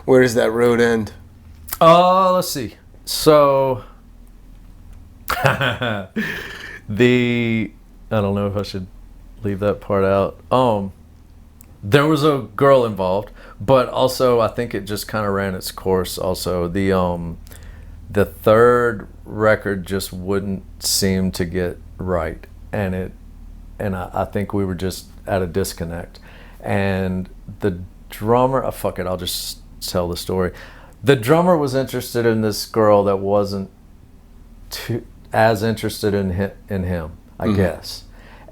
Where does that road end? Let's see. So, I don't know if I should leave that part out. There was a girl involved, but also I think it just kind of ran its course. Also, the third record just wouldn't seem to get right, and I think we were just at a disconnect. And the drummer, fuck it, I'll just tell the story. The drummer was interested in this girl that wasn't as interested in him, I guess.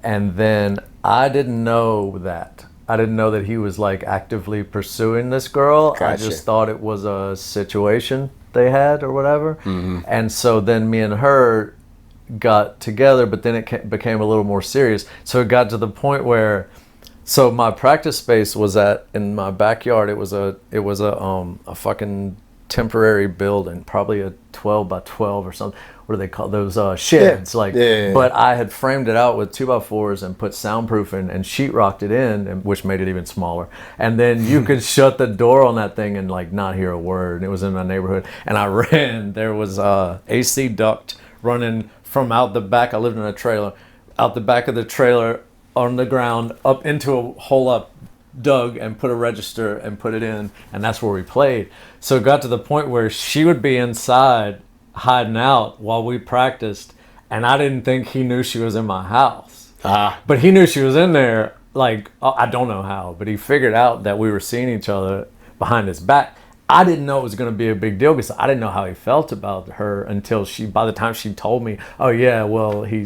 And then I didn't know that. I didn't know that he was like actively pursuing this girl. Gotcha. I just thought it was a situation they had or whatever. And so then me and her got together, but then it became a little more serious. So it got to the point where, so my practice space was in my backyard. It was a fucking temporary building, probably a 12 by 12 or something. What do they call those sheds? Yeah. But I had framed it out with 2x4s and put soundproofing and sheetrocked it in, which made it even smaller. And then you could shut the door on that thing and like not hear a word. And it was in my neighborhood, and I ran. There was AC duct running from out the back. I lived in a trailer, out the back of the trailer on the ground up into a hole up dug and put a register and put it in, and that's where we played. So it got to the point where she would be inside hiding out while we practiced, and I didn't think he knew she was in my house. But he knew she was in there, like, I don't know how, but he figured out that we were seeing each other behind his back. I didn't know it was going to be a big deal because I didn't know how he felt about her until by the time she told me, oh yeah, well, he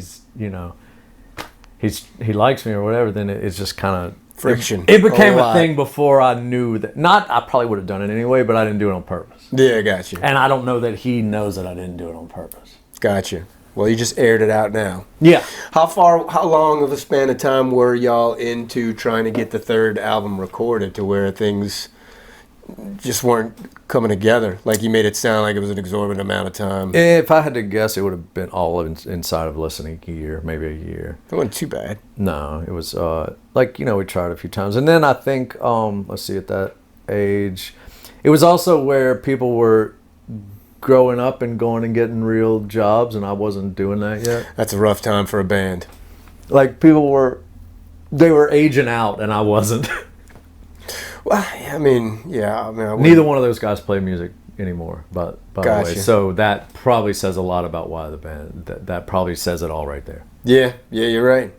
likes me or whatever, then it's just kind of friction. It became a thing before I knew that. I probably would have done it anyway, but I didn't do it on purpose. Yeah, gotcha. And I don't know that he knows that I didn't do it on purpose. Gotcha. Well, you just aired it out now. Yeah. How long of a span of time were y'all into trying to get the third album recorded to where things just weren't coming together? Like, you made it sound like it was an exorbitant amount of time. If I had to guess, it would have been all inside of listening a year, maybe a year. It wasn't too bad. No, it was we tried a few times. And then I think, let's see, at that age, it was also where people were growing up and going and getting real jobs, and I wasn't doing that yet. That's a rough time for a band. Like, people were aging out, and I wasn't. Well, I mean, neither one of those guys play music anymore, by the way. So that probably says a lot about why the band. That probably says it all right there. Yeah, you're right.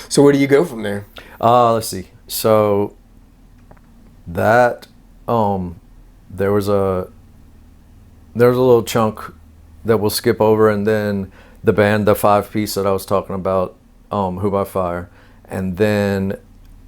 So where do you go from there? Let's see. So that there was a little chunk that we'll skip over, and then the band, the 5-piece that I was talking about, Who by Fire, and then.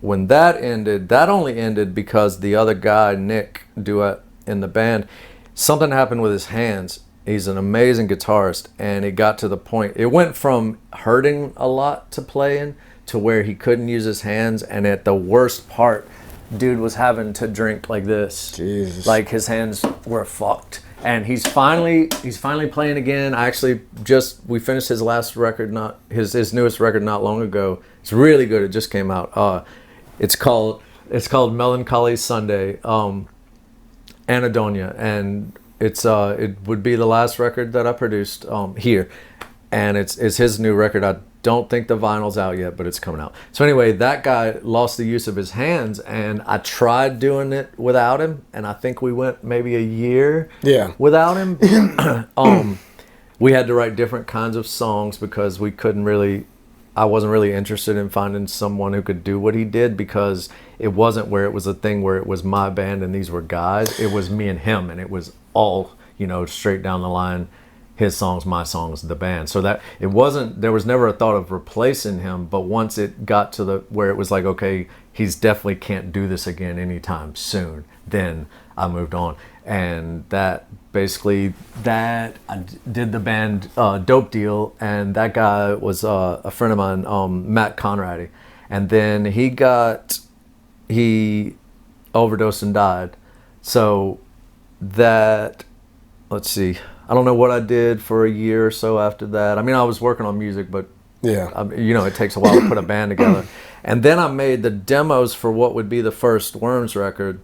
When that ended, that only ended because the other guy, Nick, duet in the band, something happened with his hands. He's an amazing guitarist, and it got to the point, it went from hurting a lot to playing to where he couldn't use his hands, and at the worst part, dude was having to drink like this. Jesus. Like, his hands were fucked. And he's finally playing again. We finished his last record, his newest record not long ago. It's really good. It just came out. It's called Melancholy Sunday, Anadonia, and it would be the last record that I produced here, and it's his new record. I don't think the vinyl's out yet, but it's coming out. So anyway, that guy lost the use of his hands, and I tried doing it without him, and I think we went maybe a year without him. We had to write different kinds of songs because I wasn't really interested in finding someone who could do what he did, because it wasn't where it was a thing where it was my band and these were guys. It was me and him, and it was all, straight down the line, his songs, my songs, the band. So that there was never a thought of replacing him, but once it got to where it was like, okay, he's definitely can't do this again anytime soon, then I moved on. And I did the band Dope Deal, and that guy was a friend of mine, Matt Conradi, and then he overdosed and died. So let's see, I don't know what I did for a year or so after that. I mean, I was working on music, but it takes a while to put a band together. And then I made the demos for what would be the first Worms record,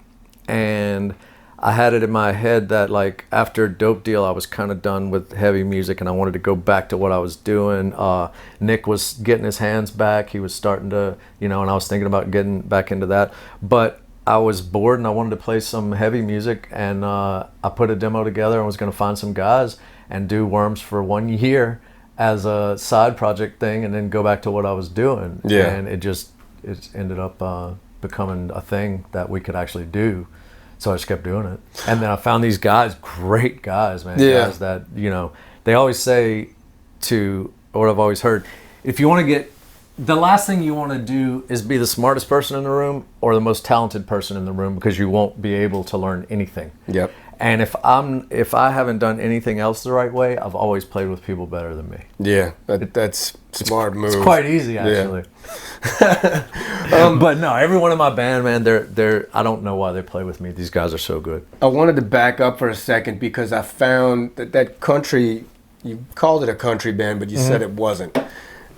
and I had it in my head that like after Dope Deal, I was kind of done with heavy music and I wanted to go back to what I was doing. Nick was getting his hands back. He was starting to, and I was thinking about getting back into that. But I was bored and I wanted to play some heavy music, and I put a demo together and was going to find some guys and do Worms for 1 year as a side project thing and then go back to what I was doing. Yeah. And it ended up becoming a thing that we could actually do. So I just kept doing it. And then I found these guys, great guys, man. Yeah. Guys that, they always say or what I've always heard, if you want to get, the last thing you want to do is be the smartest person in the room or the most talented person in the room, because you won't be able to learn anything. Yep. And if I haven't done anything else the right way, I've always played with people better than me. Yeah, that's smart move. It's quite easy, actually. Yeah. But no, everyone in my band, man, they're I don't know why they play with me. These guys are so good. I wanted to back up for a second because I found that country, you called it a country band, but you said it wasn't.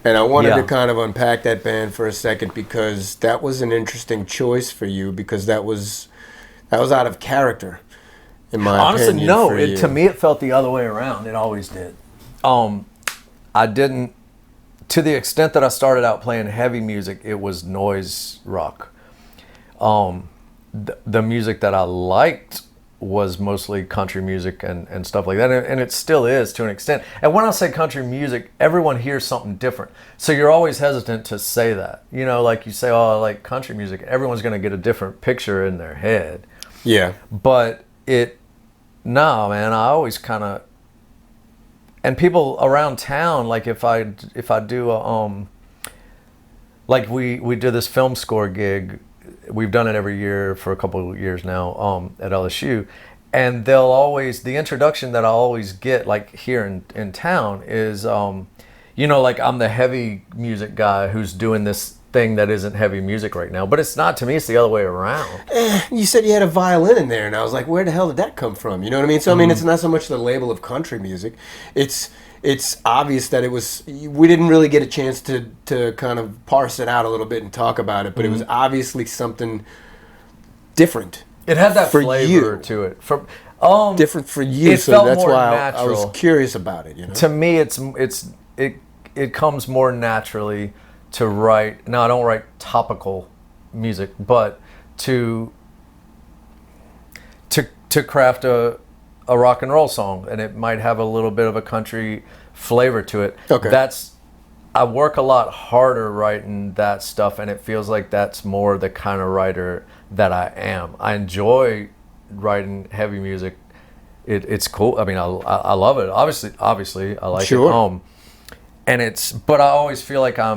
And I wanted to kind of unpack that band for a second, because that was an interesting choice for you, because that was out of character. In my Honestly, opinion, no. for you. To me, it felt the other way around. It always did. I didn't, to the extent that I started out playing heavy music, it was noise rock. The music that I liked was mostly country music and stuff like that, and it still is to an extent. And when I say country music, everyone hears something different. So you're always hesitant to say that. Like you say, oh, I like country music. Everyone's going to get a different picture in their head. Yeah. But no, man, I always kind of, and people around town, like if I do like we did this film score gig, we've done it every year for a couple of years now at LSU, and the introduction that I always get like here in town is like I'm the heavy music guy who's doing this thing that isn't heavy music right now, but it's not. To me, it's the other way around. You said you had a violin in there, and I was like, where the hell did that come from? You know what I mean? So I mean, it's not so much the label of country music. It's obvious that we didn't really get a chance to kind of parse it out a little bit and talk about it, but it was obviously something different. It had that for flavor you. to it. Different for you, it so felt that's more why natural. I was curious about it. To me, it comes more naturally to write. Now, I don't write topical music, but to craft a rock and roll song, and it might have a little bit of a country flavor to it. Okay. I work a lot harder writing that stuff, and it feels like that's more the kind of writer that I am. I enjoy writing heavy music. It's cool. I mean, I love it. Obviously, I like it. But I always feel like I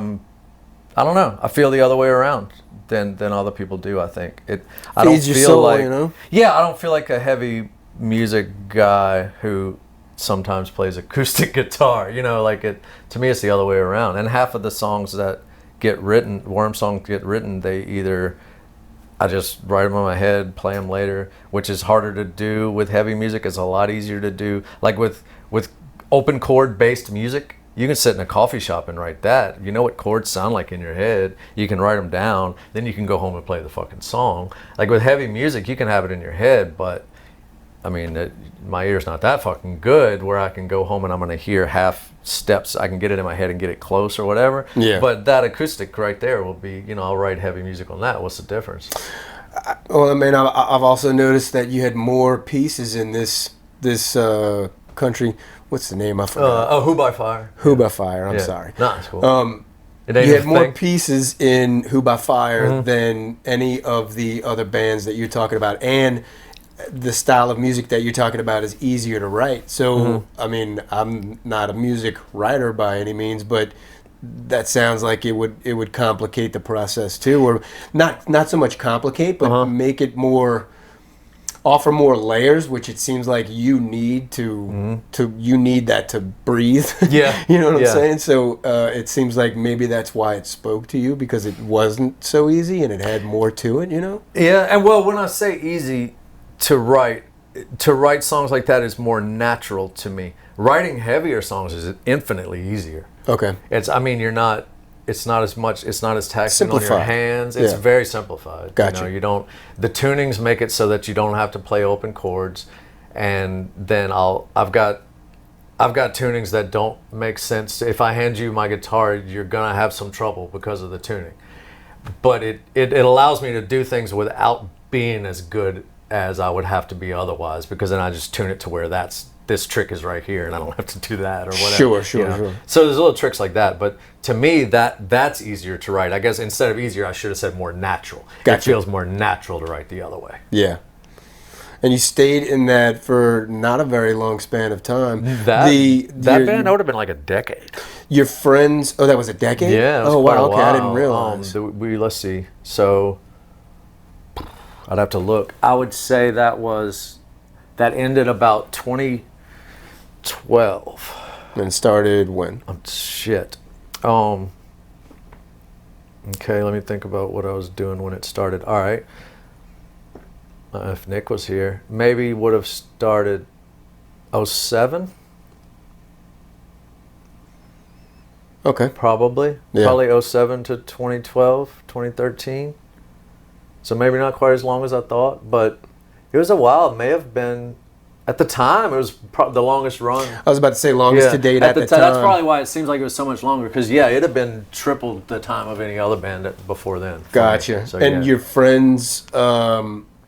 don't know. I feel the other way around than other people do. I think I don't Feeds your feel soul, like Yeah, I don't feel like a heavy music guy who sometimes plays acoustic guitar. To me, it's the other way around. And half of the songs that get written, Worm songs get written, I just write them in my head, play them later, which is harder to do with heavy music. It's a lot easier to do. Like with open chord based music, you can sit in a coffee shop and write that. You know what chords sound like in your head. You can write them down. Then you can go home and play the fucking song. Like with heavy music, you can have it in your head, but I mean, my ear's not that fucking good where I can go home and I'm going to hear half steps. I can get it in my head and get it close or whatever. Yeah. But that acoustic right there will be, I'll write heavy music on that. What's the difference? Well, I mean, I've also noticed that you had more pieces in this country. What's the name? I forgot. Who by Fire. Who by Fire. I'm sorry. No, it's cool. You had more pieces in Who by Fire than any of the other bands that you're talking about, and the style of music that you're talking about is easier to write. So, I mean, I'm not a music writer by any means, but that sounds like it would complicate the process too, or not so much complicate, but make it more, offer more layers, which it seems like you need you need that to breathe. Yeah. You know what I'm saying? So it seems like maybe that's why it spoke to you, because it wasn't so easy and it had more to it, Yeah, and well, when I say easy to write songs like that is more natural to me. Writing heavier songs is infinitely easier. Okay. You're not, it's not as taxing on your Simplified. hands. It's Yeah. very simplified. Gotcha. You don't, the tunings make it so that you don't have to play open chords, and then I've got tunings that don't make sense. If I hand you my guitar, you're gonna have some trouble because of the tuning. But it allows me to do things without being as good as I would have to be otherwise, because then I just tune it to where this trick is right here, and I don't have to do that or whatever. Sure. So there's little tricks like that, but to me that's easier to write. I guess instead of easier, I should have said more natural. Gotcha. It feels more natural to write the other way. Yeah. And you stayed in that for not a very long span of time. That band, that would have been like a decade. Your friends, that was a decade? Yeah. It was oh, quite wow, a okay, while. I didn't realize. Let's see. So I'd have to look. I would say that ended about 2012. And started when? Shit. Okay, let me think about what I was doing when it started. All right. If Nick was here, maybe would have started 07. Okay. Probably. Yeah. Probably 07 to 2012, 2013. So maybe not quite as long as I thought, but it was a while. It may have been, at the time, it was the longest run. I was about to say longest to date at the time. That's probably why it seems like it was so much longer, because, yeah, it had been triple the time of any other band before then. Gotcha. So, and your friend's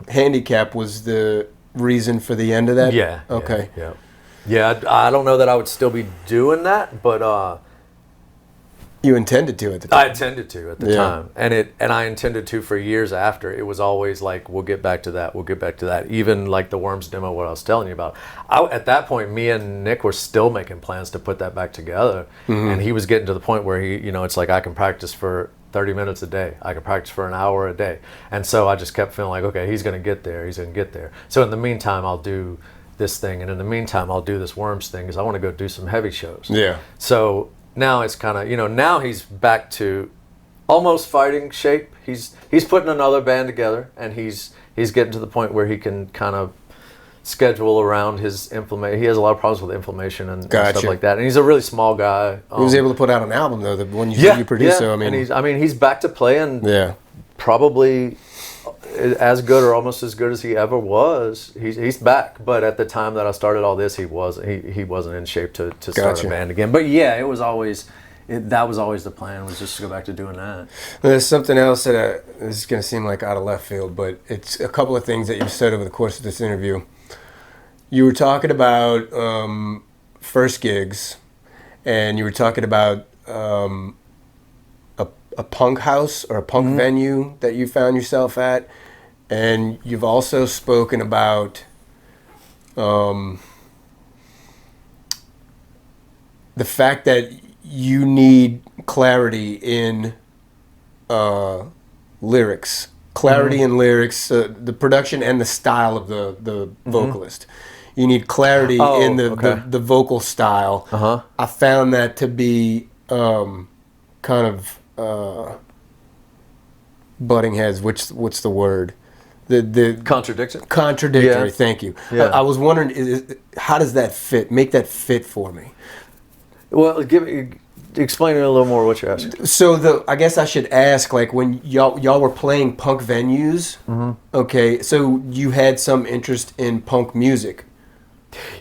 handicap was the reason for the end of that? Yeah. Okay. Yeah, I don't know that I would still be doing that, but you intended to at the time. I intended to at the time, and I intended to for years after. It was always like, we'll get back to that. Even like the Worms demo, what I was telling you about. At that point, me and Nick were still making plans to put that back together, and he was getting to the point where it's like, I can practice for 30 minutes a day. I can practice for an hour a day. And so I just kept feeling like, okay, he's going to get there. So in the meantime, I'll do this thing. And in the meantime, I'll do this Worms thing, because I want to go do some heavy shows. Yeah. So now it's kind of, now he's back to almost fighting shape. He's putting another band together, and he's getting to the point where he can kind of schedule around his inflammation. He has a lot of problems with inflammation and stuff like that. And he's a really small guy. He was able to put out an album though, the one you produced. So and he's back to playing. Yeah. Probably as good or almost as good as he ever was. He's back. But at the time that I started all this, he wasn't in shape to start a band again. But yeah, it was always. That was always the plan, was just to go back to doing that. There's something else that this is going to seem like out of left field, but it's a couple of things that you've said over the course of this interview. You were talking about first gigs, and you were talking about a punk house or a punk venue that you found yourself at, and you've also spoken about the fact that you need clarity in lyrics. Clarity in lyrics, the production and the style of the vocalist. You need clarity in the vocal style. I found that to be kind of butting heads. What's the word? The contradiction. Contradictory. Yeah. Thank you. Yeah. I was wondering, how does that fit? Make that fit for me. Well, explain it a little more what you're asking. So I guess I should ask, like, when y'all were playing punk venues, okay, so you had some interest in punk music.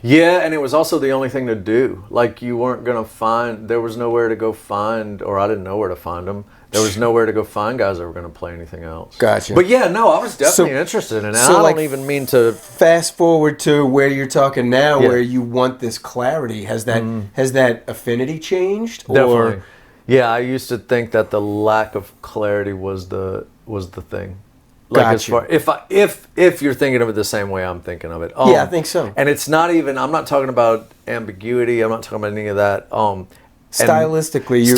Yeah, and it was also the only thing to do. Like, you weren't going to there was nowhere to go find, or I didn't know where to find them. There was nowhere to go find guys that were going to play anything else. Gotcha. But yeah, no, I was definitely interested in it. So I don't even mean to... Fast forward to where you're talking now, where you want this clarity. Has that affinity changed? Definitely. Yeah, I used to think that the lack of clarity was the thing. Like, as far, if you're thinking of it the same way I'm thinking of it. Yeah, I think so. And it's not even, I'm not talking about ambiguity. I'm not talking about any of that. Stylistically, you're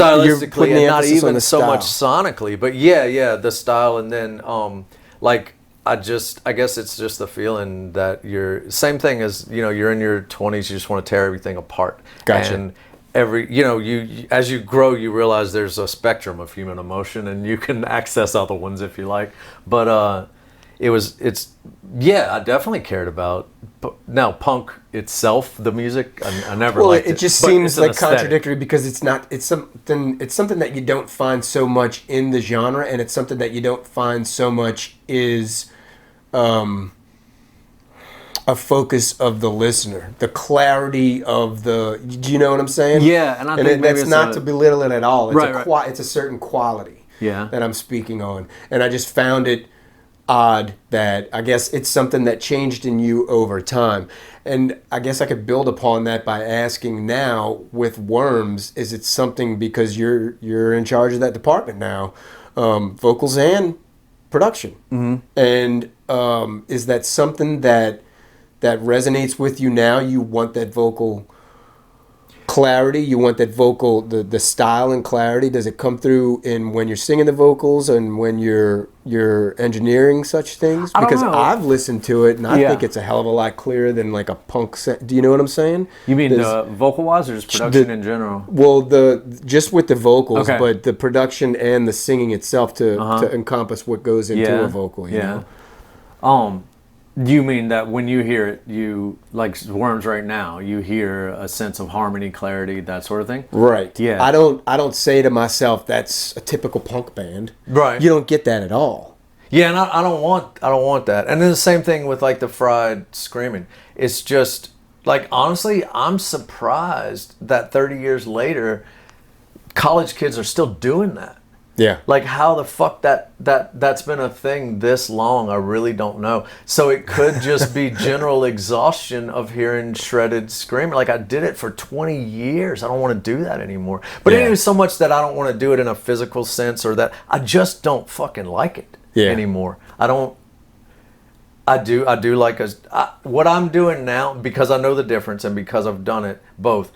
putting the and not emphasis on even the so style. much sonically, but yeah, the style, and then I guess it's just the feeling that same thing as, you're in your 20s, you just want to tear everything apart. Gotcha. And you as you grow, you realize there's a spectrum of human emotion, and you can access other ones if you like. But I definitely cared about. Now, punk itself, the music, I never liked it. It just but seems it's an like aesthetic. contradictory because it's something that you don't find so much in the genre, and it's something that you don't find so much is a focus of the listener, the clarity of the. Do you know what I'm saying? Yeah, and I think maybe that's not to belittle it at all. It's Right. It's a certain quality Yeah. that I'm speaking on, and I just found it odd that I guess it's something that changed in you over time. And I guess I could build upon that by asking now with Worms, is it something because you're in charge of that department now, vocals and production, and is that something that resonates with you now? You want that vocal clarity, you want that vocal the style and clarity. Does it come through in when you're singing the vocals and when you're engineering such things? I don't Because know. I've listened to it and I Yeah. think it's a hell of a lot clearer than like a punk set. Do you know what I'm saying? You mean There's- vocal wise or just production in general? well, just with the vocals, Okay. but the production and the singing itself to encompass what goes into a vocal. You know? You mean that when you hear it, you like Worms right now, you hear a sense of harmony, clarity, that sort of thing? Right. Yeah. I don't say to myself that's a typical punk band. Right. You don't get that at all. Yeah, and I don't want that. And then the same thing with like the fried screaming. It's just like honestly, I'm surprised that 30 years later, college kids are still doing that. Yeah. Like how the fuck that's been a thing this long, I really don't know. So it could just be general exhaustion of hearing shredded screaming. Like I did it for 20 years. I don't want to do that anymore. But it ain't even so much that I don't want to do it in a physical sense or that I just don't fucking like it anymore. I do like what I'm doing now, because I know the difference and because I've done it both.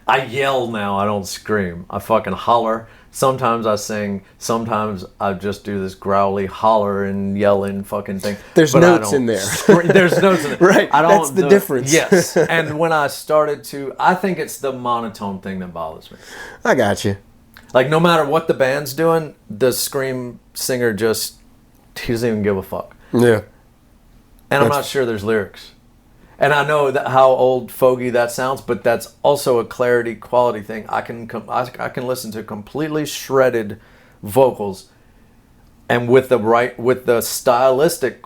I yell now, I don't scream. I fucking holler. Sometimes I sing, sometimes I just do this growly holler and yelling fucking thing. There's But notes in there. There's notes in there. Right, I don't that's the do it. difference. Yes. And when I started to, I think it's the monotone thing that bothers me. I got you. Like no matter what the band's doing, the scream singer he doesn't even give a fuck. Yeah. And I'm not sure there's lyrics. And I know that how old fogey that sounds, but that's also a clarity quality thing. I can listen to completely shredded vocals, and with the stylistic,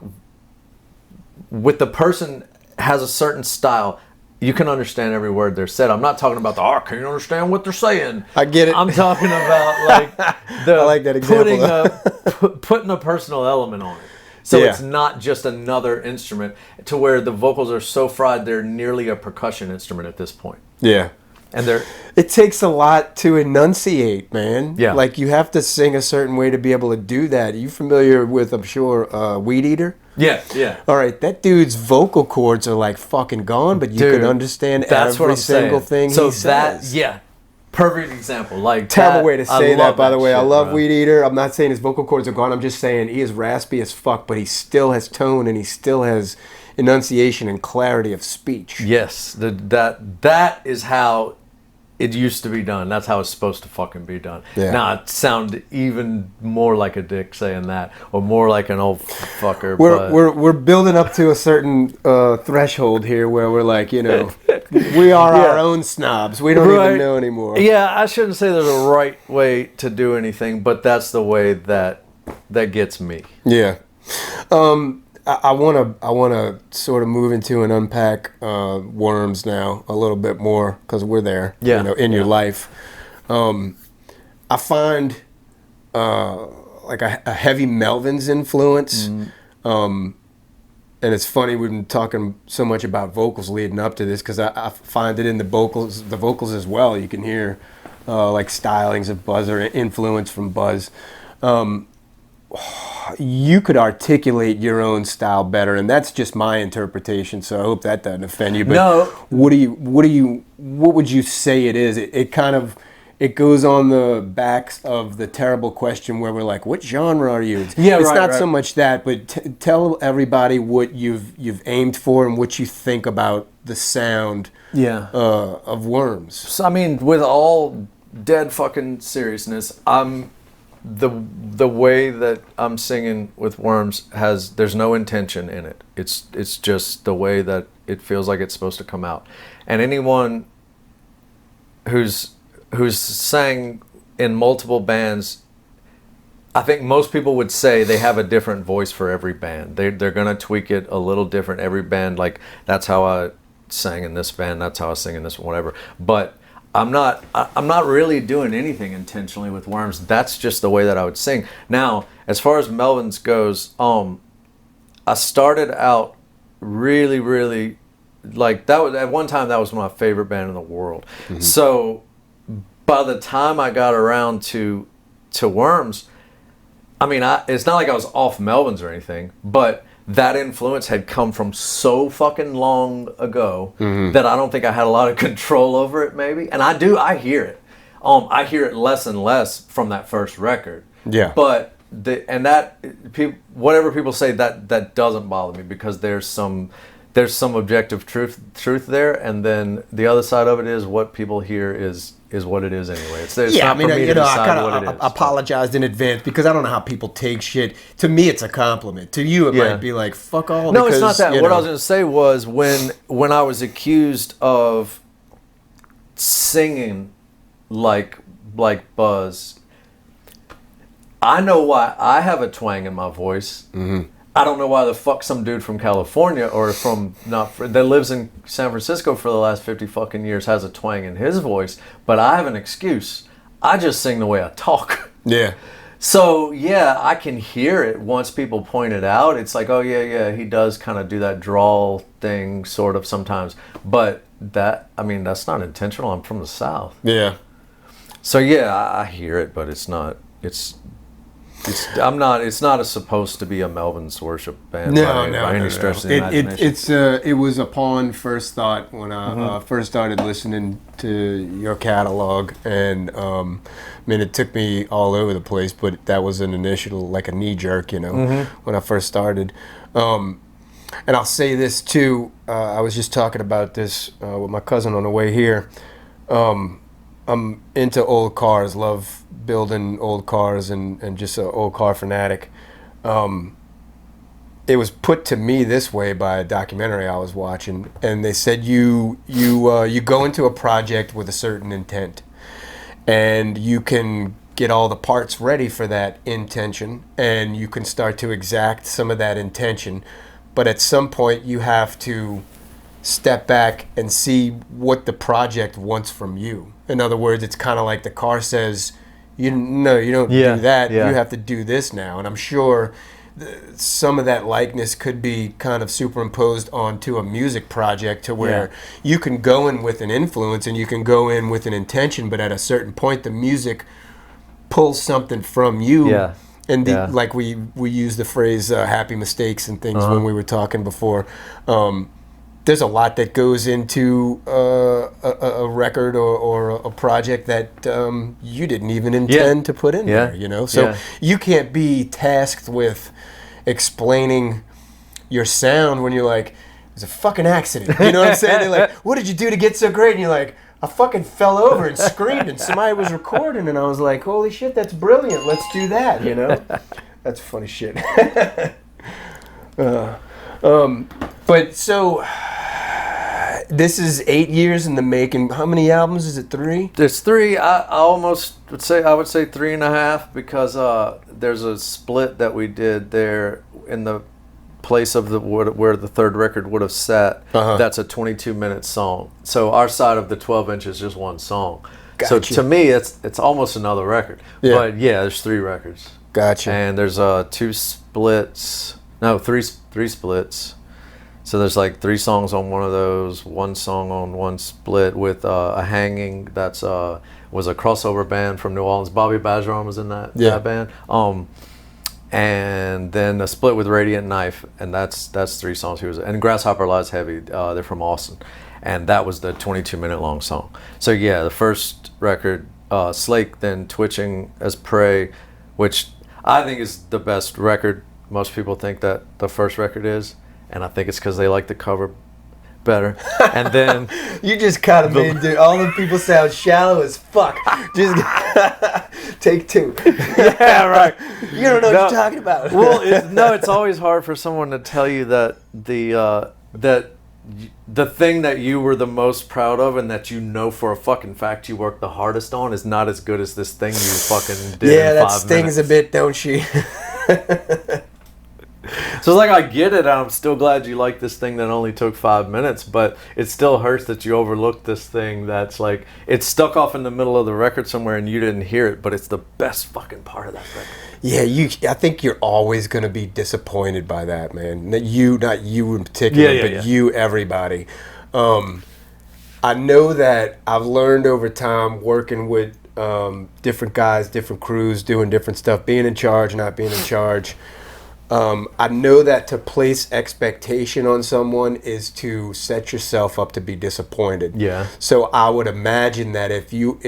with the person has a certain style, you can understand every word they're said. I'm not talking about I can't understand what they're saying. I get it. I'm talking about like I like that example. putting a personal element on it. So Yeah. it's not just another instrument, to where the vocals are so fried they're nearly a percussion instrument at this point. Yeah. And they're It takes a lot to enunciate, man. Yeah. Like you have to sing a certain way to be able to do that. You familiar with, I'm sure, Weed Eater? yeah. All right, that dude's vocal cords are like fucking gone, but you Dude, can understand that's what every I'm single saying. thing So he says. perfect example. Like Terrible way to say that, by the way. I love Weed. Weed Eater. I'm not saying his vocal cords are gone. I'm just saying he is raspy as fuck, but he still has tone and he still has enunciation and clarity of speech. Yes, that is how it used to be done. That's how it's supposed to fucking be done. Yeah. Now it sound even more like a dick saying that, or more like an old fucker. We're building up to a certain threshold here where we're like, you know, we are our own snobs. We don't even know anymore. Yeah, I shouldn't say there's a right way to do anything, but that's the way that gets me. Yeah. I want to sort of move into and unpack Worms now a little bit more because we're there, in your life. I find like a heavy Melvins influence. And it's funny we've been talking so much about vocals leading up to this because I find it in the vocals as well. You can hear like stylings of Buzz or influence from Buzz. You could articulate your own style better, and that's just my interpretation. So I hope that doesn't offend you. But No. what would you say it is? It goes on the backs of the terrible question where we're like, what genre are you? It's not so much that, but tell everybody what you've aimed for and what you think about the sound of Worms. So, I mean, with all dead fucking seriousness, the way that I'm singing with Worms there's no intention in it. It's just the way that it feels like it's supposed to come out. And anyone who's sang in multiple bands, I think most people would say they have a different voice for every band. They're gonna tweak it a little different. Every band, like, that's how I sang in this band, that's how I sing in this one, whatever. But I'm not really doing anything intentionally with Worms. That's just the way that I would sing. Now, as far as Melvin's goes, I started out really, really, like, that was, at one time, that was my favorite band in the world. Mm-hmm. So by the time I got around to Worms, I mean, it's not like I was off Melvin's or anything, but that influence had come from so fucking long ago that I don't think I had a lot of control over it, maybe. And I hear it. I hear it less and less from that first record. Yeah. But whatever people say, that doesn't bother me, because there's some objective truth there, and then the other side of it is what people hear is what it is anyway. It's not for me to decide what it is. I apologized in advance because I don't know how people take shit. To me, it's a compliment. To you, it might be like, fuck all. No, it's not that. What I was going to say was when I was accused of singing like Buzz, I know why I have a twang in my voice. Mm-hmm. I don't know why the fuck some dude from California or that lives in San Francisco for the last 50 fucking years has a twang in his voice, but I have an excuse. I just sing the way I talk. Yeah. So, yeah, I can hear it once people point it out. It's like, oh, yeah, he does kind of do that drawl thing sort of sometimes. But that's not intentional. I'm from the South. Yeah. So, yeah, I hear it, but it's not supposed to be a Melvin's worship band by any stretch of the imagination. It was upon first thought when I first started listening to your catalog, and it took me all over the place, but that was an initial, like a knee jerk, when I first started. And I'll say this too, I was just talking about this with my cousin on the way here. I'm into old cars, love building old cars, and just an old car fanatic. It was put to me this way by a documentary I was watching, and they said you go into a project with a certain intent, and you can get all the parts ready for that intention, and you can start to exact some of that intention, but at some point you have to step back and see what the project wants from you. In other words, it's kind of like the car says, you don't do that. Yeah. You have to do this now. And I'm sure some of that likeness could be kind of superimposed onto a music project, to where you can go in with an influence and you can go in with an intention, but at a certain point, the music pulls something from you. Yeah. And like we use the phrase happy mistakes and things when we were talking before. There's a lot that goes into a record or a project that you didn't even intend to put in there, So you can't be tasked with explaining your sound when you're like, it was a fucking accident. You know what I'm saying? They're like, what did you do to get so great? And you're like, I fucking fell over and screamed, and somebody was recording, and I was like, holy shit, that's brilliant. Let's do that, That's funny shit. But so, this is 8 years in the making. How many albums? Is it 3? There's 3. I would say 3.5, because there's a split that we did there in the place of where the third record would have sat. That's a 22-minute song. So our side of the 12-inch is just one song. Gotcha. So to me, it's almost another record. Yeah. But yeah, there's 3 records. Gotcha. And there's 2 splits. No, 3 splits. So there's like 3 songs on one of those, 1 song on one split with a hanging. That's was a crossover band from New Orleans. Bobby Bajoran was in that band. And then a split with Radiant Knife, and that's 3 songs. And Grasshopper Lies Heavy. They're from Austin, and that was the 22-minute long song. So yeah, the first record, Slake, then Twitching as Prey, which I think is the best record. Most people think that the first record is, and I think it's because they like the cover better. And then You just kind of made all the people sound shallow as fuck. Just take two. yeah, right. You don't know what you're talking about. Well, it's always hard for someone to tell you that the thing that you were the most proud of and that you know for a fucking fact you worked the hardest on is not as good as this thing you fucking did yeah, in that 5 stings minutes. a bit, don't she? So it's like, I get it. I'm still glad you like this thing that only took 5 minutes, but it still hurts that you overlooked this thing that's like, it's stuck off in the middle of the record somewhere and you didn't hear it, but it's the best fucking part of that record. Yeah, I think you're always going to be disappointed by that, man. Not you in particular, but you, everybody. I know that I've learned over time working with different guys, different crews, doing different stuff, being in charge, not being in charge. I know that to place expectation on someone is to set yourself up to be disappointed. Yeah. So I would imagine that if you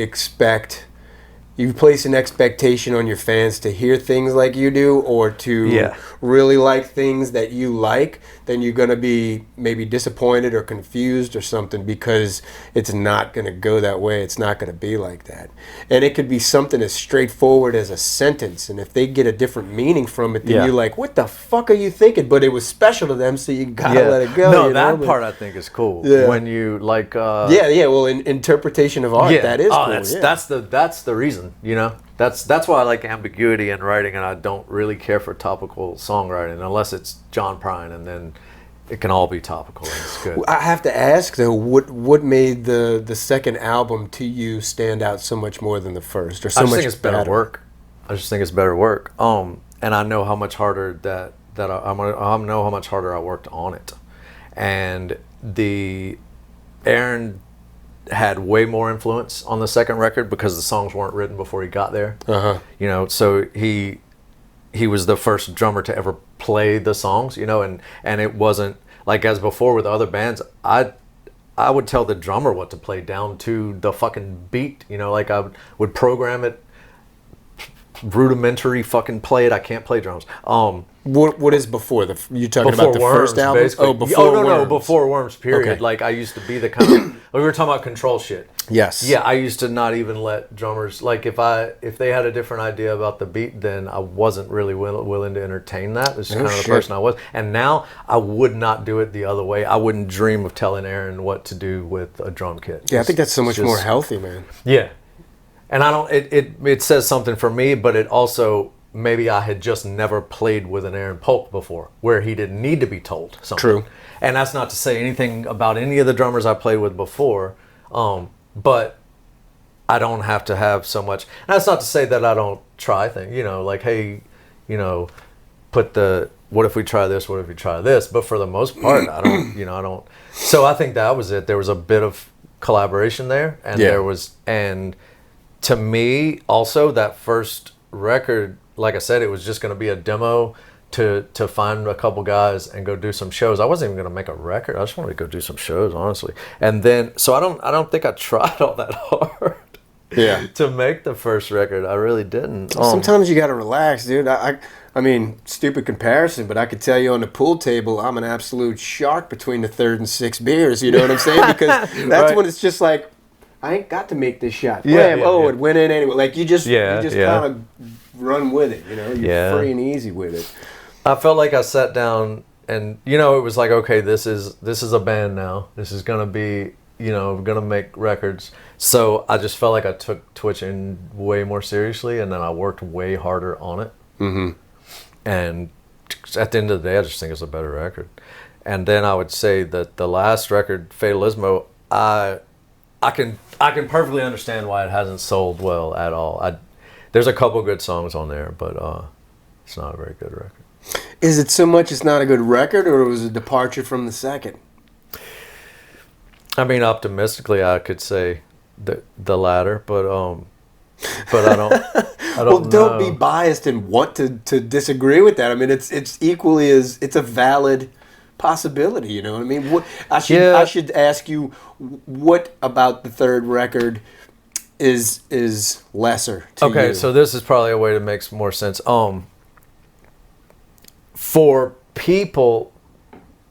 place an expectation on your fans to hear things like you do, or to really like things that you like, then you're going to be maybe disappointed or confused or something, because it's not going to go that way. It's not going to be like that. And it could be something as straightforward as a sentence, and if they get a different meaning from it, then you're like, what the fuck are you thinking? But it was special to them, so you gotta let it go. No, that part I think is cool. Yeah. When you like well, in interpretation of art, that is cool. That's the reason, you know. That's why I like ambiguity in writing, and I don't really care for topical songwriting unless it's John Prine, and then it can all be topical and it's good. I have to ask though, what made the second album to you stand out so much more than the first, or so I just much think it's better work. I just think it's better work. And I know how much harder I know how much harder I worked on it, and Aaron had way more influence on the second record because the songs weren't written before he got there. You know, so he was the first drummer to ever play the songs, you know, and it wasn't like as before with other bands. I would tell the drummer what to play down to the fucking beat, you know, like I would program it, rudimentary fucking play it. I can't play drums. What is before you talking before about the Worms, first album? basically. No, before Worms, period. Okay. Like I used to be the kind of we were talking about control shit. Yes. Yeah, I used to not even let drummers, like if they had a different idea about the beat, then I wasn't really willing to entertain that. It's kind of the person I was. And now I would not do it the other way. I wouldn't dream of telling Aaron what to do with a drum kit. Yeah, I think that's so much more healthy, man. Yeah. And I don't it says something for me, but it also maybe I had just never played with an Aaron Polk before, where he didn't need to be told something. True. And that's not to say anything about any of the drummers I played with before, but I don't have to have so much. And that's not to say that I don't try things, you know, like, hey, you know, what if we try this, what if we try this? But for the most part, I don't. So I think that was it. There was a bit of collaboration there, and and to me, also, that first record, like I said, it was just going to be a demo to find a couple guys and go do some shows. I wasn't even going to make a record. I just wanted to go do some shows, honestly. And then, so I don't think I tried all that hard. To make the first record. I really didn't. Sometimes you got to relax, dude. I mean, stupid comparison, but I could tell you on the pool table, I'm an absolute shark between the third and sixth beers. You know what I'm saying? Because that's when it's just like, I ain't got to make this shot. It went in anyway. Like you just kind of run with it. You know, you're free and easy with it. I felt like I sat down and, you know, it was like, okay, this is a band now. This is gonna be, you know, gonna make records. So I just felt like I took twitching way more seriously, and then I worked way harder on it. Mm-hmm. And at the end of the day, I just think it's a better record. And then I would say that the last record, Fatalismo, I can perfectly understand why it hasn't sold well at all. There's a couple good songs on there, but it's not a very good record. Is it so much it's not a good record, or was it a departure from the second? I mean, optimistically, I could say the latter, but I don't. Well, don't be biased and want to disagree with that. I mean, it's equally as it's a valid possibility. You know what I mean? What I should ask you, what about the third record is lesser to you? Okay, so this is probably a way to make some more sense. For people,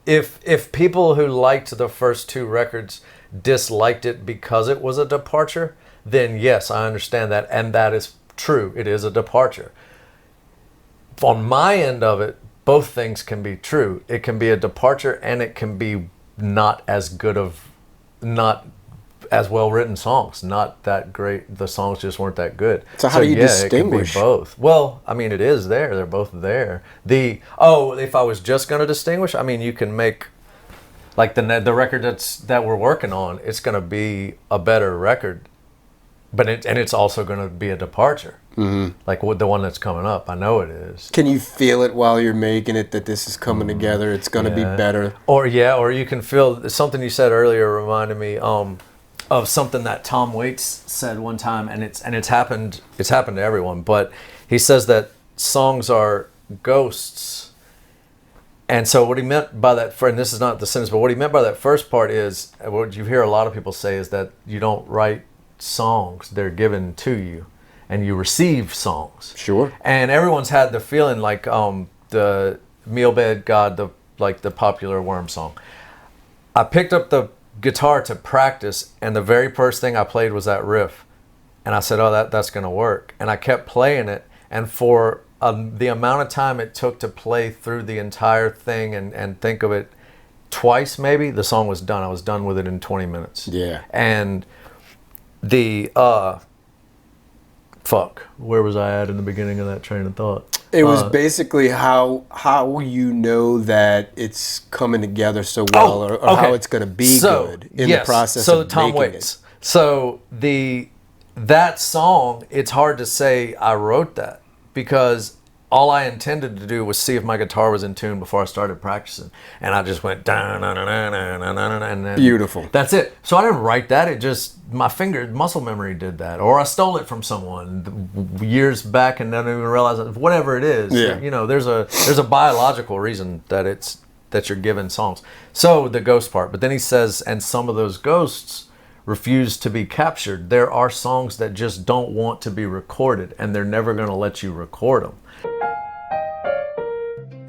if people who liked the first two records disliked it because it was a departure, then yes, I understand that, and that is true. It is a departure. On my end of it, both things can be true. It can be a departure, and it can be not as well written songs, not that great. The songs just weren't that good. So how do you distinguish? It can be both. Well, I mean, it is there. They're both there. If I was just going to distinguish, I mean, you can make like the record that we're working on. It's going to be a better record, but it's also going to be a departure. Mm-hmm. Like the one that's coming up, I know it is. Can you feel it while you're making it that this is coming together? It's going to be better. Or you can feel something you said earlier reminded me of something that Tom Waits said one time, and it's happened to everyone. But he says that songs are ghosts, and so what he meant by that, and this is not the sentence, but what he meant by that first part is what you hear a lot of people say is that you don't write songs; they're given to you. And you receive songs. Sure. And everyone's had the feeling like the Mealbed God, the popular Worms song. I picked up the guitar to practice, and the very first thing I played was that riff. And I said, oh, that's going to work. And I kept playing it. And for the amount of time it took to play through the entire thing and think of it twice maybe, the song was done. I was done with it in 20 minutes. Yeah. And where was I at in the beginning of that train of thought? It was basically how you know that it's coming together so well, or okay. how it's going to be good in the process of Tom making Waits. it. So that song, it's hard to say I wrote that because all I intended to do was see if my guitar was in tune before I started practicing, and I just went and then Beautiful. That's it. So I didn't write that. It just my muscle memory did that, or I stole it from someone years back and didn't even realize it. Whatever it is, yeah. There's a biological reason that you're given songs. So the ghost part, but then he says, and some of those ghosts refuse to be captured. There are songs that just don't want to be recorded, and they're never going to let you record them.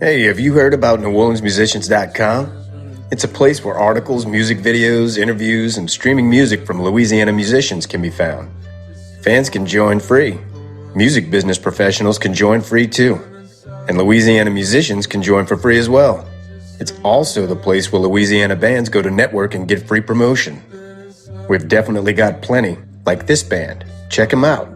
Hey, have you heard about Neworleansmusicians.com? It's a place where articles, music videos, interviews, and streaming music from Louisiana musicians can be found. Fans can join free. Music business professionals can join free too. And Louisiana musicians can join for free as well. It's also the place where Louisiana bands go to network and get free promotion. We've definitely got plenty, like this band. Check them out.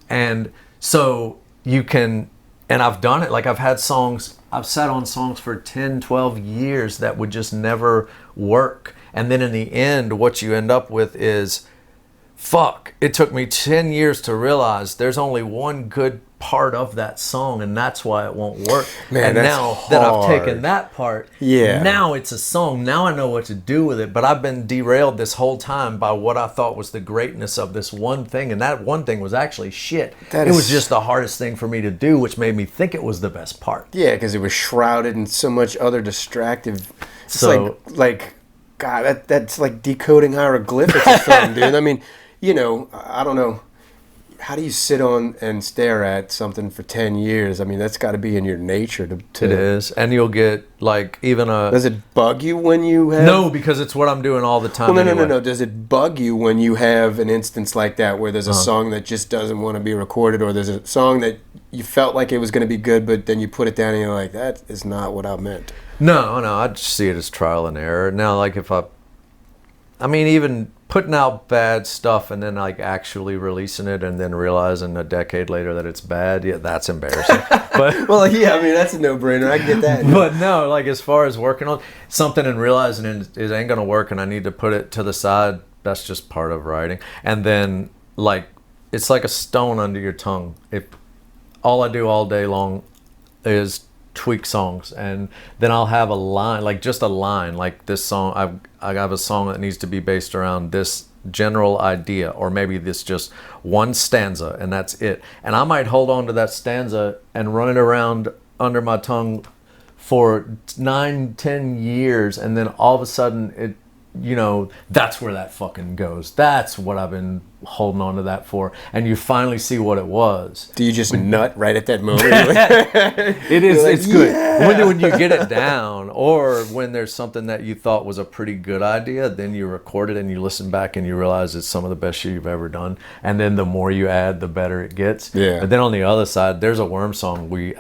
And so you can, and I've done it, like I've sat on songs for 10, 12 years that would just never work. And then in the end, what you end up with is, it took me 10 years to realize there's only one good part of that song, and that's why it won't work. Man, and that's now hard. that I've taken that part, yeah. Now it's a song. Now I know what to do with it, but I've been derailed this whole time by what I thought was the greatness of this one thing, and that one thing was actually shit. It was just the hardest thing for me to do, which made me think it was the best part. Yeah, because it was shrouded in so much other distractive. It's like God, that's like decoding hieroglyphics or something, dude. I mean, I don't know. How do you sit on and stare at something for 10 years? I mean, that's got to be in your nature to... It is. And you'll get, like, even a... Does it bug you when you have... No, because it's what I'm doing all the time. Well, no. Does it bug you when you have an instance like that where there's a song that just doesn't want to be recorded, or there's a song that you felt like it was going to be good, but then you put it down and you're like, that is not what I meant? No. I just see it as trial and error. Now, like, even putting out bad stuff and then like actually releasing it and then realizing a decade later that it's bad, yeah, that's embarrassing. But well, yeah, I mean, that's a no-brainer. I get that. But no, like as far as working on something and realizing it ain't gonna work and I need to put it to the side, that's just part of writing. And then like it's like a stone under your tongue. If all I do all day long is tweak songs, and then I'll have a line, like just a line, like this song, I have a song that needs to be based around this general idea, or maybe this just one stanza, and that's it. And I might hold on to that stanza and run it around under my tongue for 9-10 years, and then all of a sudden it, you know, that's where that fucking goes. That's what I've been holding on to that for. And you finally see what it was. Do you just nut right at that moment? It is, like, it's good. yeah. When you get it down, or when there's something that you thought was a pretty good idea, then you record it and you listen back and you realize it's some of the best shit you've ever done. And then the more you add, the better it gets. Yeah. But then on the other side, there's a Worm song we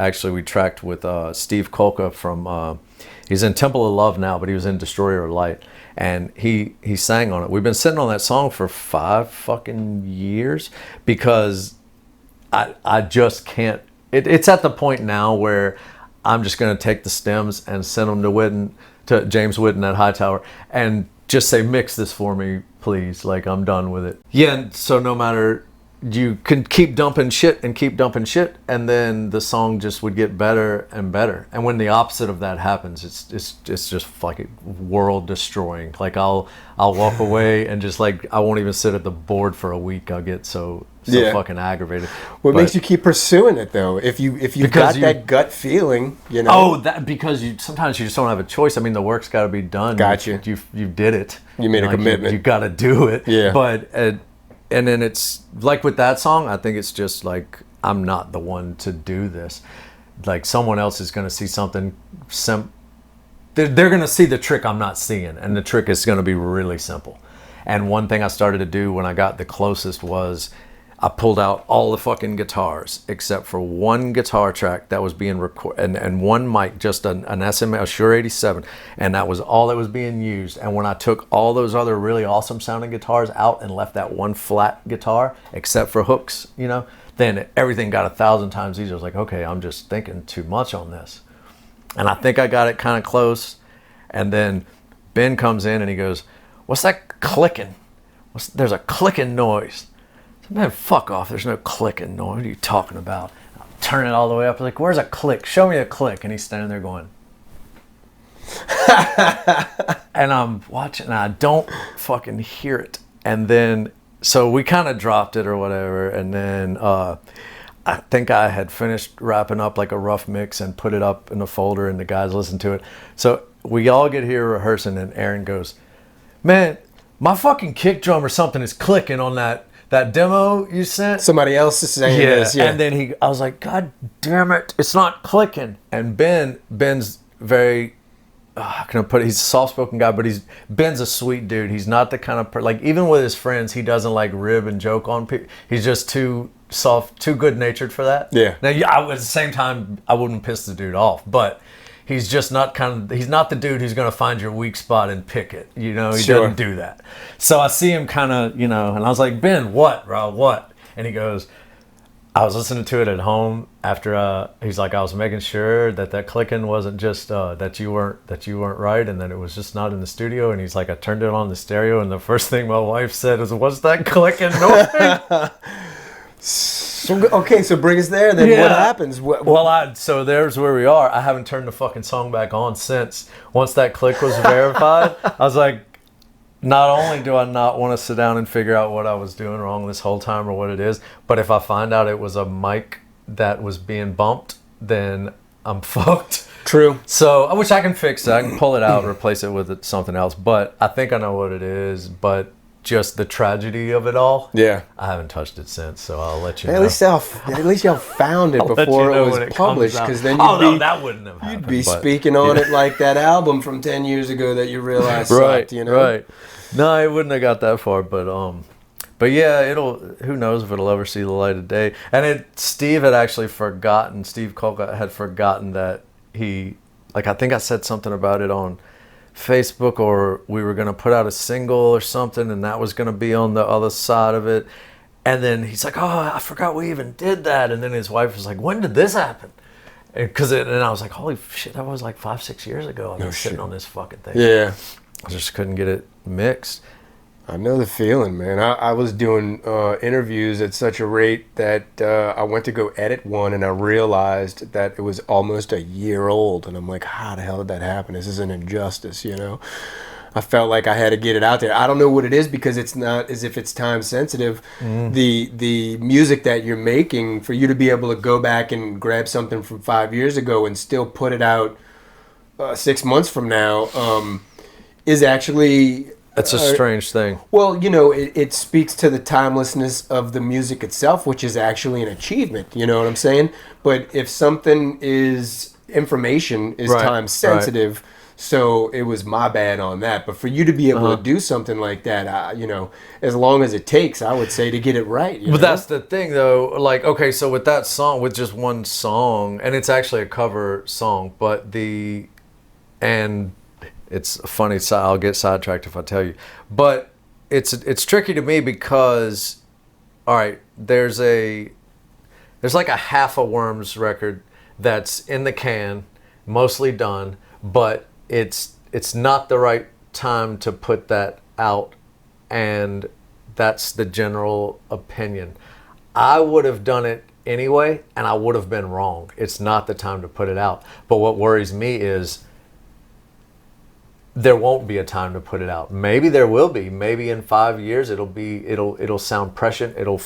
tracked with Steve Kolka from, he's in Temple of Love now, but he was in Destroyer of Light. And he sang on it. We've been sitting on that song for 5 fucking years because I just can't. It's at the point now where I'm just going to take the stems and send them to James Whitten at Hightower and just say, mix this for me, please. Like, I'm done with it. Yeah, and so no matter, you can keep dumping shit, and then the song just would get better and better. And when the opposite of that happens, it's just like world destroying. Like I'll walk away and just like I won't even sit at the board for a week. I'll get so fucking aggravated. What makes you keep pursuing it though? If you got that gut feeling, you know. Oh, that because sometimes you just don't have a choice. I mean, the work's got to be done. Gotcha. You did it. You made a commitment. You got to do it. Yeah. But and then it's like with that song, I think it's just like, I'm not the one to do this. Like someone else is going to see something. They're going to see the trick I'm not seeing. And the trick is going to be really simple. And one thing I started to do when I got the closest was I pulled out all the fucking guitars except for one guitar track that was being recorded and one mic, just an SMA, a Shure 87, and that was all that was being used. And when I took all those other really awesome sounding guitars out and left that one flat guitar except for hooks, you know, then everything got 1,000 times easier. I was like, okay, I'm just thinking too much on this. And I think I got it kind of close. And then Ben comes in and he goes, what's that clicking? There's a clicking noise. Man, fuck off. There's no clicking noise. What are you talking about? I'll turn it all the way up. Like, where's a click? Show me a click. And he's standing there going. And I'm watching, and I don't fucking hear it. And then, so we kind of dropped it or whatever. And then I think I had finished wrapping up like a rough mix and put it up in a folder, and the guys listened to it. So we all get here rehearsing, and Aaron goes, man, my fucking kick drum or something is clicking on that demo you sent. Somebody else is saying this. Yeah. And then I was like, God damn it, it's not clicking. And Ben's very, how can I put it? He's a soft-spoken guy, but Ben's a sweet dude. He's not the kind of like, even with his friends, he doesn't like rib and joke on people. He's just too soft, too good-natured for that. Yeah. Now, at the same time, I wouldn't piss the dude off, but he's just not he's not the dude who's going to find your weak spot and pick it. You know, he doesn't do that. So I see him kind of, you know, and I was like, Ben, what, bro, what? And he goes, I was listening to it at home after, he's like, I was making sure that clicking wasn't just that you weren't right, and that it was just not in the studio. And he's like, I turned it on the stereo, and the first thing my wife said is, what's that clicking noise? Okay, so bring us there. Then what happens? So there's where we are. I haven't turned the fucking song back on since. Once that click was verified, I was like, not only do I not want to sit down and figure out what I was doing wrong this whole time or what it is, but if I find out it was a mic that was being bumped, then I'm fucked. True. So I wish I can fix it. I can pull it out, replace it with something else. But I think I know what it is. But just the tragedy of it all. Yeah. I haven't touched it since, so I'll let you know. At least y'all found it before it was published, because then that wouldn't have happened. You'd be speaking on it like that album from 10 years ago that you realized sucked, you know? Right. No, it wouldn't have got that far, but yeah, who knows if it'll ever see the light of day. And Steve had actually forgotten, Steve Kolka had forgotten that I think I said something about it on Facebook, or we were going to put out a single or something, and that was going to be on the other side of it. And then he's like, oh, I forgot we even did that. And then his wife was like, when did this happen? And I was like, holy shit, that was like 5-6 years ago. I've been sitting on this fucking thing. Yeah. I just couldn't get it mixed. I know the feeling, man. I was doing interviews at such a rate that I went to go edit one, and I realized that it was almost a year old. And I'm like, how the hell did that happen? This is an injustice, you know? I felt like I had to get it out there. I don't know what it is, because it's not as if it's time sensitive. The music that you're making, for you to be able to go back and grab something from 5 years ago and still put it out 6 months from now is actually. It's a strange thing. Well, it speaks to the timelessness of the music itself, which is actually an achievement. You know what I'm saying? But if something is information is time sensitive, so it was my bad on that. But for you to be able to do something like that, as long as it takes, I would say to get it right. But that's the thing, though. Like, okay, so with that song, with just one song, and it's actually a cover song, but it's funny, I'll get sidetracked if I tell you. But it's tricky to me because, all right, there's like a half a Worms record that's in the can, mostly done, but it's not the right time to put that out, and that's the general opinion. I would have done it anyway, and I would have been wrong. It's not the time to put it out. But what worries me is there won't be a time to put it out. Maybe there will be. Maybe in 5 years it'll sound prescient. It'll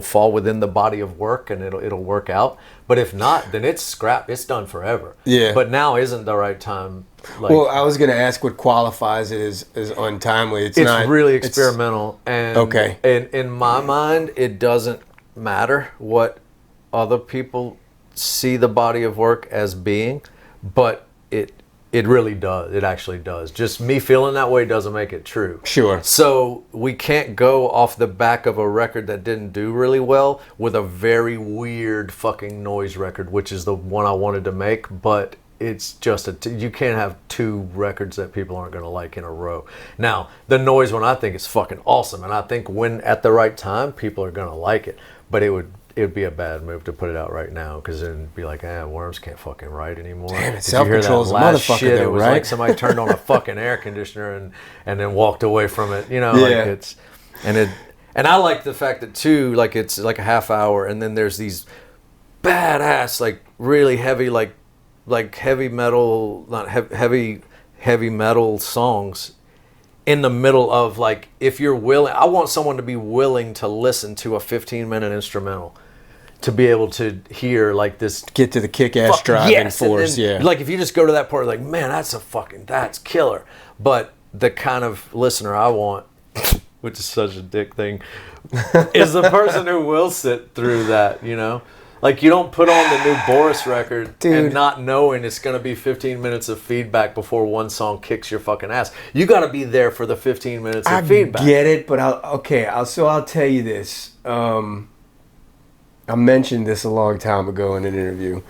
fall within the body of work and it'll work out. But if not, then it's scrapped. It's done forever. Yeah. But now isn't the right time. Well, I was going to ask what qualifies it as untimely. It's not really experimental. And okay. In my mind, it doesn't matter what other people see the body of work as being, but it really does. It actually does. Just me feeling that way doesn't make it true. Sure. So we can't go off the back of a record that didn't do really well with a very weird fucking noise record, which is the one I wanted to make, but it's just you can't have two records that people aren't going to like in a row. Now, the noise one I think is fucking awesome, and I think when at the right time, people are going to like it, but it would be a bad move to put it out right now because then it'd be like, Worms can't fucking write anymore. Damn it, self-control's a motherfucker shit, though, it was right? like somebody turned on a fucking air conditioner and then walked away from it. Yeah. Like it's and I like the fact that too, like it's like a half hour and then there's these badass, like really heavy, like heavy metal, not heavy metal songs in the middle of, like, if you're willing, I want someone to be willing to listen to a 15-minute instrumental to be able to hear like this, get to the kick-ass driving force. Then, like, if you just go to that part, like, man, that's killer. But the kind of listener I want, which is such a dick thing, is the person who will sit through that, Like, you don't put on the new Boris record and not knowing it's going to be 15 minutes of feedback before one song kicks your fucking ass. You got to be there for the 15 minutes of feedback. I get it, but I'll tell you this. I mentioned this a long time ago in an interview.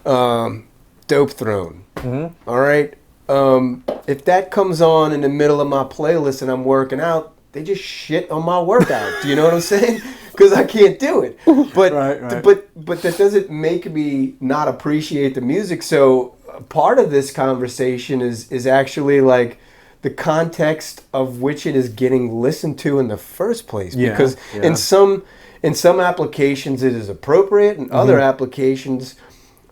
Dope Throne. Mm-hmm. All right? If that comes on in the middle of my playlist and I'm working out, they just shit on my workout. Do you know what I'm saying? Because I can't do it. But right. But that doesn't make me not appreciate the music. So part of this conversation is actually like the context of which it is getting listened to in the first place. Because in some applications it is appropriate, and other applications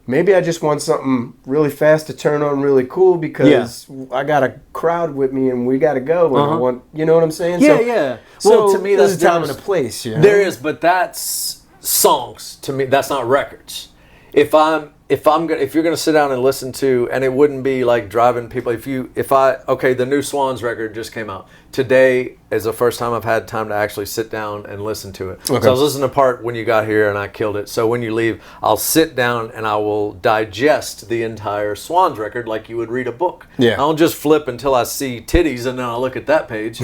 maybe I just want something really fast to turn on really cool because I got a crowd with me and we got to go. And I want, you know what I'm saying? Yeah. Well, to me, that's a time and a place. There is, but that's songs to me. That's not records. If you're gonna sit down and listen to, and it wouldn't be like driving people. The new Swans record just came out. Today is the first time I've had time to actually sit down and listen to it. Okay. So I was listening to part when you got here and I killed it. So when you leave, I'll sit down and I will digest the entire Swans record like you would read a book. Yeah. I don't just flip until I see titties and then I'll look at that page.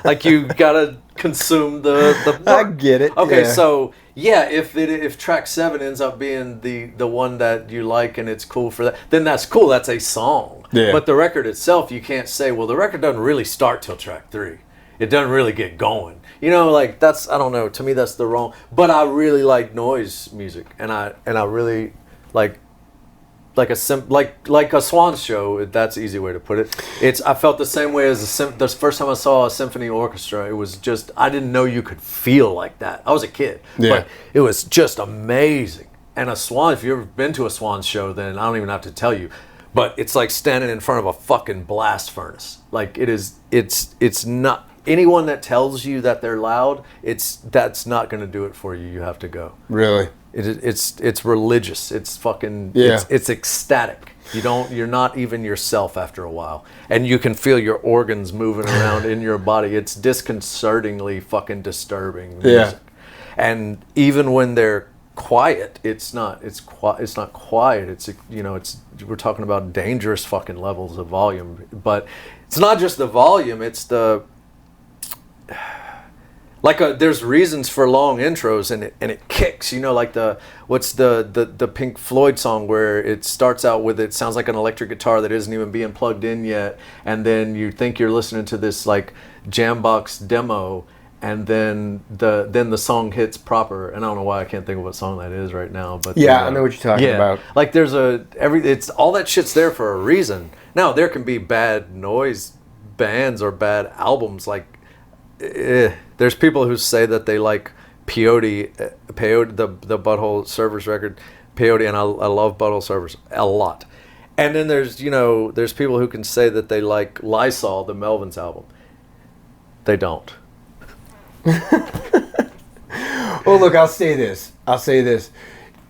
Like you gotta consume the book. I get it. Okay, so if track 7 ends up being the one that you like and it's cool for that, then that's cool. That's a song. Yeah. But the record itself, you can't say, well, the record doesn't really start till track 3. It doesn't really get going. Like that's, I don't know. To me, that's the wrong. But I really like noise music, and I really like a Swans show. That's an easy way to put it. I felt the same way as the first time I saw a symphony orchestra. It was just, I didn't know you could feel like that. I was a kid, but it was just amazing. And a Swan, if you've ever been to a Swans show, then I don't even have to tell you. But it's like standing in front of a fucking blast furnace. Like it is. It's not. Anyone that tells you that they're loud, that's not going to do it for you. You have to go. Really? it's religious. It's fucking it's ecstatic. You're not even yourself after a while, and you can feel your organs moving around in your body. It's disconcertingly fucking disturbing music. And even when they're quiet, it's not quiet. It's we're talking about dangerous fucking levels of volume, but it's not just the volume. It's the there's reasons for long intros, and it kicks, like the Pink Floyd song where it starts out with, it sounds like an electric guitar that isn't even being plugged in yet, and then you think you're listening to this like Jambox demo, and then the song hits proper. And I don't know why I can't think of what song that is right now, but I know what you're talking about. Like there's it's all that shit's there for a reason. Now there can be bad noise bands or bad albums, like there's people who say that they like Peyote, the Butthole Surfers record, Peyote, and I love Butthole Surfers a lot. And then there's people who can say that they like Lysol, the Melvins album. They don't. Well, look, I'll say this.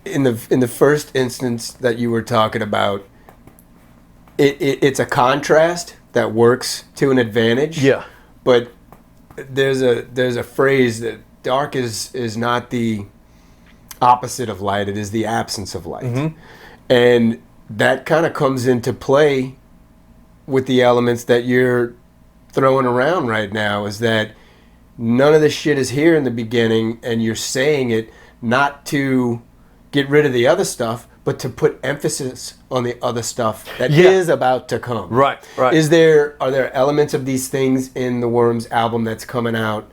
In the first instance that you were talking about, it's a contrast that works to an advantage. Yeah. But there's a phrase that dark is not the opposite of light, it is the absence of light. Mm-hmm. And that kind of comes into play with the elements that you're throwing around right now, is that none of this shit is here in the beginning, and you're saying it not to get rid of the other stuff, but to put emphasis on the other stuff that is about to come. Right. Are there elements of these things in the Worms album that's coming out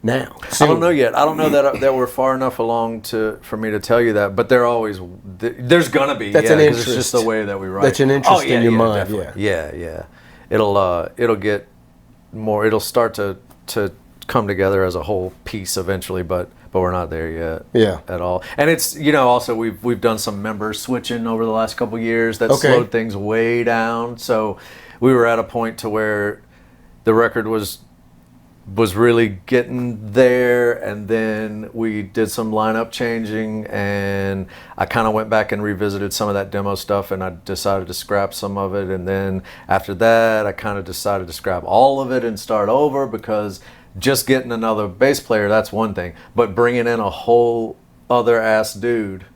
now? I don't know yet. I don't know that we're far enough along for me to tell you that, but there's gonna be. That's an interest. It's just the way that we write. That's an interest in your mind. Definitely. Yeah. It'll get more. It'll start to come together as a whole piece eventually, but we're not there yet at all. And it's, also we've done some member switching over the last couple of years that slowed things way down. So we were at a point to where the record was really getting there, and then we did some lineup changing, and I kind of went back and revisited some of that demo stuff, and I decided to scrap some of it. And then after that, I kind of decided to scrap all of it and start over, because just getting another bass player, that's one thing, but bringing in a whole ass dude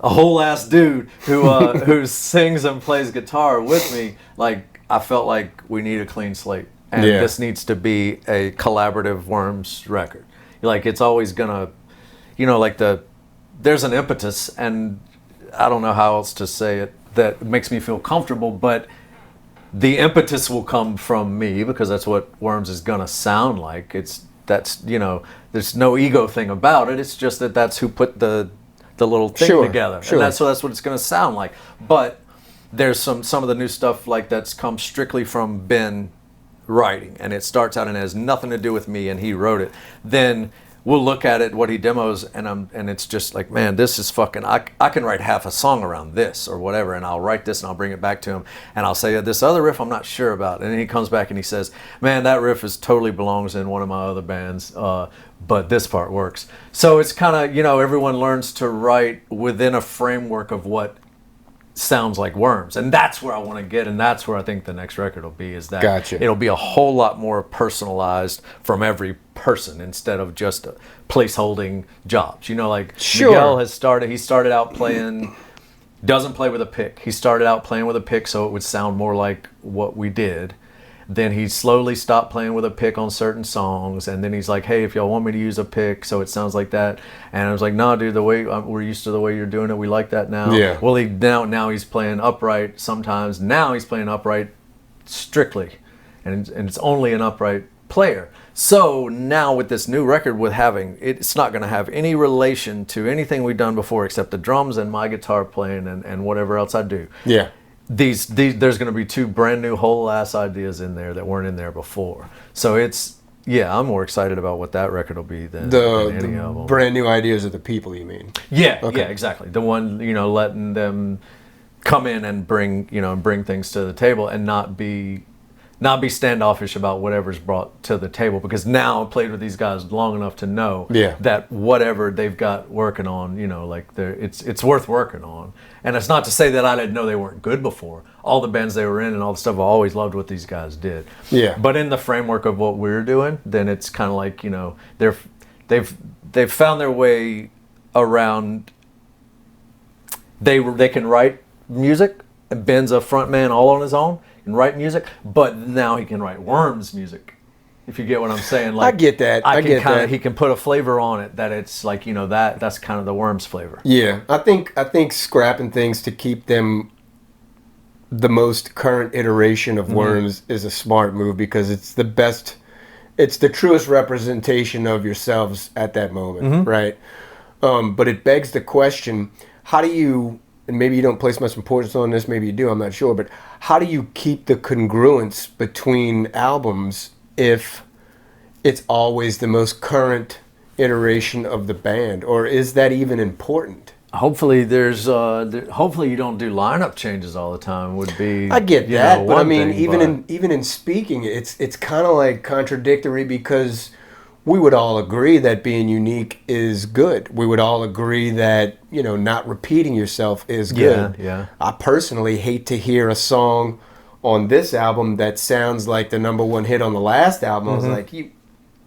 who sings and plays guitar with me, like, I felt like we need a clean slate, and this needs to be a collaborative Worms record. Like, it's always gonna, there's an impetus, and I don't know how else to say it that makes me feel comfortable, but the impetus will come from me, because that's what Worms is gonna sound like. There's no ego thing about it. It's just that's who put the little thing together, and that's what it's gonna sound like. But there's some of the new stuff like that's come strictly from Ben writing, and it starts out and it has nothing to do with me, and he wrote it. Then we'll look at it, what he demos, and it's just like, man, this is fucking, I can write half a song around this or whatever, and I'll write this and I'll bring it back to him, and I'll say, this other riff I'm not sure about. And then he comes back and he says, man, that riff totally belongs in one of my other bands, but this part works. So it's kind of, everyone learns to write within a framework of what sounds like Worms, and that's where I want to get, and that's where I think the next record will be, is that it'll be a whole lot more personalized from every person, instead of just placeholding jobs. Miguel he started out playing, doesn't play with a pick. He started out playing with a pick so it would sound more like what we did. Then he slowly stopped playing with a pick on certain songs, and then he's like, hey, if y'all want me to use a pick so it sounds like that. And I was like, no, dude, the way we're used to the way you're doing it, we like that now. Yeah. Well, now he's playing upright sometimes. Now he's playing upright strictly, and it's only an upright player. So now with this new record, it's not going to have any relation to anything we've done before, except the drums and my guitar playing and whatever else I do. Yeah. There's going to be two brand new whole ass ideas in there that weren't in there before. So I'm more excited about what that record will be than any of them. Brand new ideas of the people, you mean? Yeah, okay. Yeah, exactly. The one, letting them come in and bring things to the table, and not be not be standoffish about whatever's brought to the table, because now I've played with these guys long enough to know that whatever they've got working on, like it's worth working on. And it's not to say that I didn't know they weren't good before. All the bands they were in and all the stuff, I always loved what these guys did. Yeah. But in the framework of what we're doing, then it's kind of like, they've found their way around. They can write music. Ben's a front man all on his own. And write music, but now he can write Worms music. If you get what I'm saying, like I get that. He can put a flavor on it that it's like that's kind of the Worms flavor. Yeah, I think scrapping things to keep them the most current iteration of Worms is a smart move, because it's the best, it's the truest representation of yourselves at that moment, right? But it begs the question: how do you? And maybe you don't place much importance on this, maybe you do, I'm not sure, but how do you keep the congruence between albums if it's always the most current iteration of the band? Or is that even important? Hopefully hopefully you don't do lineup changes all the time would be. I get that, but I mean, even in speaking, it's kind of like contradictory, because we would all agree that being unique is good. We would all agree that, not repeating yourself is good. Yeah. I personally hate to hear a song on this album that sounds like the number one hit on the last album. I was like, you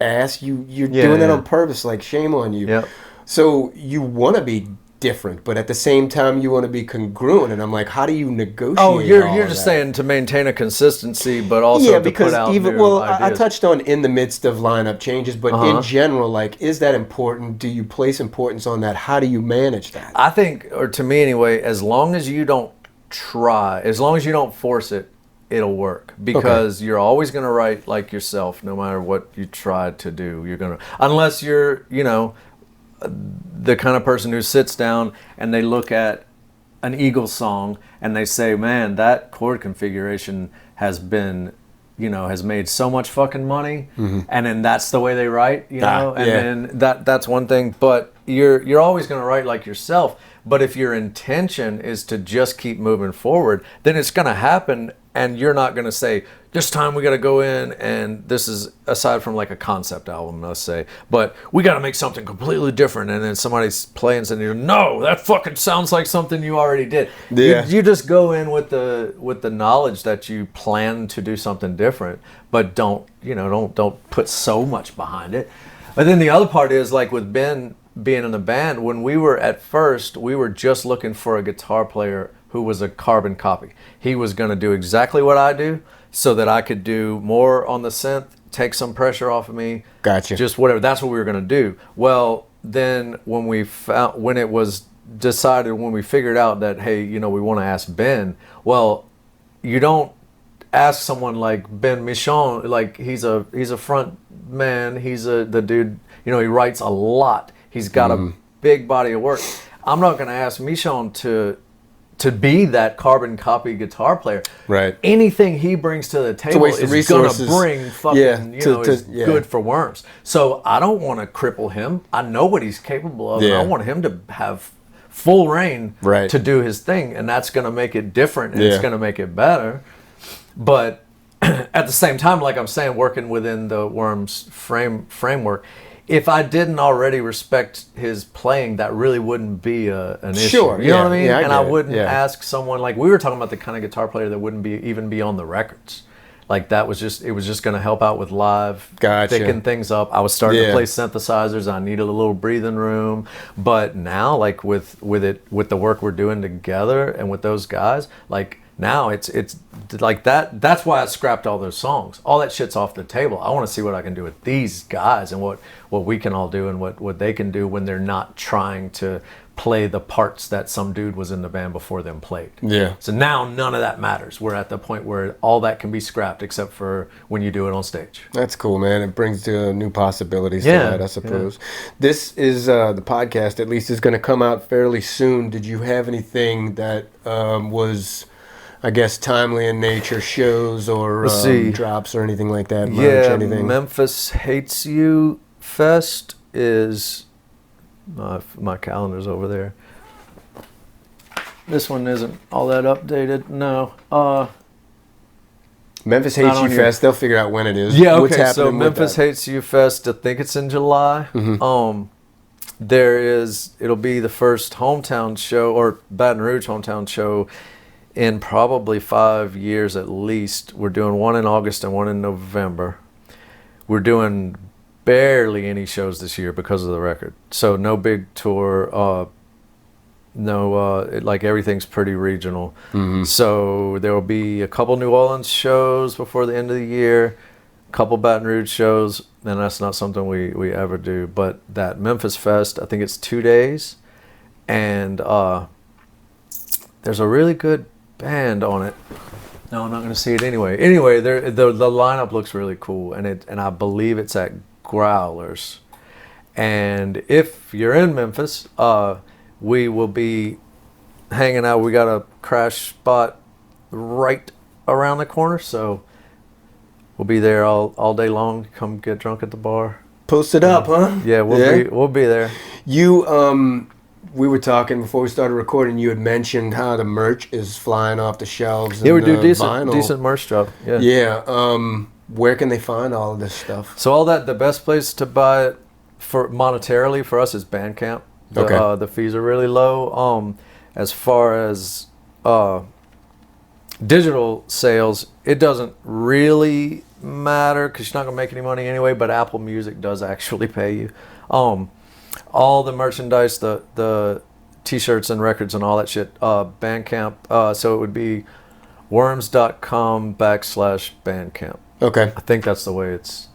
ass, you're doing that on purpose. Like, shame on you. Yep. So you want to be different, but at the same time you want to be congruent, and I'm like, how do you negotiate? Oh, you're just saying to maintain a consistency, but also to put out new ideas. I touched on in the midst of lineup changes, but in general, like, is that important? Do you place importance on that? How do you manage that? I think, or to me anyway, as long as you don't try, as long as you don't force it, it'll work, because you're always going to write like yourself, no matter what you try to do. You're going to, unless you're, the kind of person who sits down and they look at an Eagles song and they say, man, that chord configuration has been, has made so much fucking money, and then that's the way they write, then that's one thing. But you're always going to write like yourself. But if your intention is to just keep moving forward, then it's going to happen, and you're not going to say, this time we got to go in, and this is aside from like a concept album, let's say, but we got to make something completely different. And then somebody's playing something, no, that fucking sounds like something you already did. Yeah. You just go in with the knowledge that you plan to do something different, but don't put so much behind it. But then the other part is, like with Ben being in the band, when we were at first, we were just looking for a guitar player who was a carbon copy. He was going to do exactly what I do, so that I could do more on the synth, take some pressure off of me. Gotcha. Just whatever. That's what we were going to do. Well, then when we figured out that, hey, we want to ask Ben, well, you don't ask someone like Ben Michon, like he's a front man, the dude, he writes a lot. He's got a big body of work. I'm not going to ask Michon to be that carbon copy guitar player. Right. Anything he brings to the table is going to bring fucking, is good for Worms. So I don't want to cripple him. I know what he's capable of. And I want him to have full reign to do his thing. And that's going to make it different, and it's going to make it better. But at the same time, like I'm saying, working within the Worms framework, if I didn't already respect his playing, that really wouldn't be an issue. Sure, you know what I mean? Yeah, I wouldn't ask someone, like we were talking about, the kind of guitar player that wouldn't even be on the records. Like it was just going to help out with live, thicken things up. I was starting to play synthesizers. I needed a little breathing room. But now, like with the work we're doing together and with those guys, like now it's like that. That's why I scrapped all those songs. All that shit's off the table. I want to see what I can do with these guys, and what we can all do, and what they can do when they're not trying to play the parts that some dude was in the band before them played. Yeah. So now none of that matters. We're at the point where all that can be scrapped, except for when you do it on stage. That's cool, man. It brings new possibilities to that, I suppose. Yeah. This is the podcast, at least, is going to come out fairly soon. Did you have anything that was, I guess, timely in nature, shows or drops or anything like that? Merch, anything? Memphis Hates You Fest is... my calendar's over there. This one isn't all that updated. No. Memphis Not Hates on You your- Fest. They'll figure out when it is. Yeah, What's okay. happening So with Memphis that? Hates You Fest. I think it's in July. It'll be the first hometown show, or Baton Rouge hometown show, in probably 5 years at least. We're doing one in August and one in November. We're doing barely any shows this year because of the record. So no big tour. Like everything's pretty regional. So there will be a couple New Orleans shows before the end of the year, a couple Baton Rouge shows, and that's not something we ever do. But that Memphis Fest, I think it's 2 days, and there's a really good band on it. No, I'm not going to see it anyway. Anyway, the lineup looks really cool, and I believe it's at Growlers. And if you're in Memphis, we will be hanging out. We got a crash spot right around the corner, so we'll be there all day long. Come get drunk at the bar. Post it up, huh? Yeah, we'll be there. You, we were talking before we started recording. You had mentioned how the merch is flying off the shelves. Yeah, we and do the decent vinyl. merch job. Yeah. Yeah. Where can they find all of this stuff? So all that, the best place to buy it for monetarily for us is Bandcamp. Okay. The fees are really low. As far as digital sales, it doesn't really matter because you're not gonna make any money anyway. But Apple Music does actually pay you. All the merchandise, the T-shirts and records and all that shit. Bandcamp. So it would be worms.com/Bandcamp. Okay. I think that's the way it's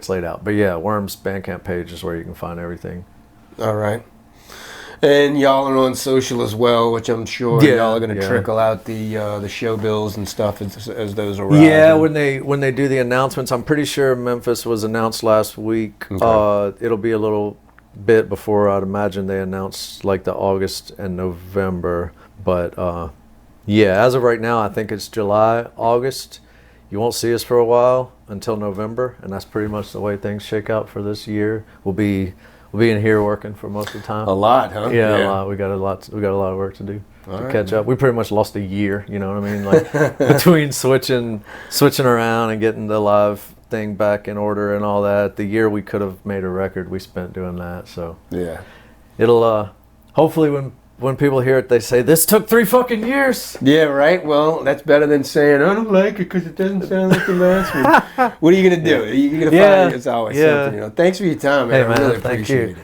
laid out. But yeah, Worms Bandcamp page is where you can find everything. All right. And y'all are on social as well, which I'm sure y'all are going to trickle out the show bills and stuff as those arrive. Yeah, when they do the announcements, I'm pretty sure Memphis was announced last week. Okay. It'll be a little bit before I'd imagine they announce like the August and November. But yeah, as of right now, I think it's July, August. You won't see us for a while until November, and that's pretty much the way things shake out for this year. We'll be in here working for most of the time. A lot, huh? Yeah, a lot. We got a lot of work to do to catch up. We pretty much lost a year. You know what I mean? Like between switching around and getting the live thing back in order and all that. The year we could have made a record, we spent doing that. So Yeah. it'll hopefully when people hear it, they say this took 3 fucking years. Yeah, right. Well, that's better than saying I don't like it because it doesn't sound like the last one. What are you gonna do? You're gonna find it's always something. Thanks for your time, man. Hey, I man, really thank appreciate you. it.